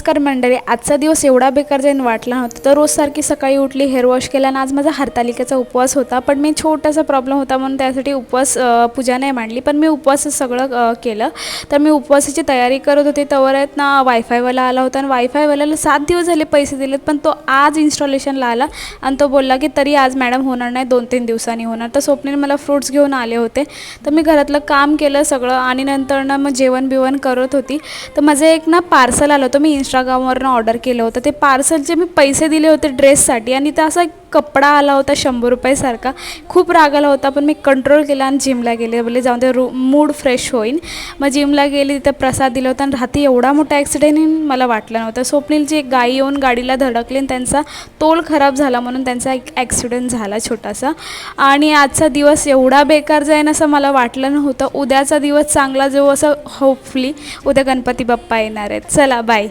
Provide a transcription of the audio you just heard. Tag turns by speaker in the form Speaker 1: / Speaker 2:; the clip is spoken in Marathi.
Speaker 1: नमस्कार मंडळी, आजचा दिवस एवढा बेकार जाईन वाटला नव्हता. तर रोजसारखी सकाळी उठली, हेअर वॉश केला आणि आज माझा हरतालिकेचा उपवास होता. पण मी छोटासा प्रॉब्लेम होता म्हणून त्यासाठी उपवास पूजा नाही मांडली, पण मी उपवास सगळं केलं. तर मी उपवासाची तयारी करत होते तोवर आहेत ना वायफायवाला आला होता आणि वायफायवाल्याला 7 दिवस झाले पैसे दिलेत, पण तो आज इन्स्टॉलेशनला आला आणि तो बोलला की तरी आज मॅडम होणार नाही, 2-3 दिवसांनी होणार. तर स्वप्नील मला फ्रूट्स घेऊन आले होते. तर मी घरातलं काम केलं सगळं आणि नंतर ना मग जेवण बिवण करत होती. तर माझं एक ना पार्सल आलं होतं, मी इंस्टाग्रामवरनं ऑर्डर केलं होतं. ते पार्सलचे मी पैसे दिले होते ड्रेससाठी आणि त्या असा कपडा आला होता 100 रुपयासारखा. खूप राग आला होता, पण मी कंट्रोल केला आणि जिमला गेले. बोलले जाऊन ते मूड फ्रेश होईल. मग जिमला गेली, तिथं प्रसाद दिला होता आणि रात्री एवढा मोठा ॲक्सिडेंट मला वाटलं नव्हतं. स्वप्नीलची एक गाई येऊन गाडीला धडकली आणि त्यांचा तोल खराब झाला म्हणून त्यांचा एक ॲक्सिडेंट झाला छोटासा. आणि आजचा दिवस एवढा बेकार जाईन असं मला वाटलं नव्हतं. उद्याचा दिवस चांगला जाऊ असं होपफुली. उद्या गणपती बाप्पा येणार आहेत. चला बाय.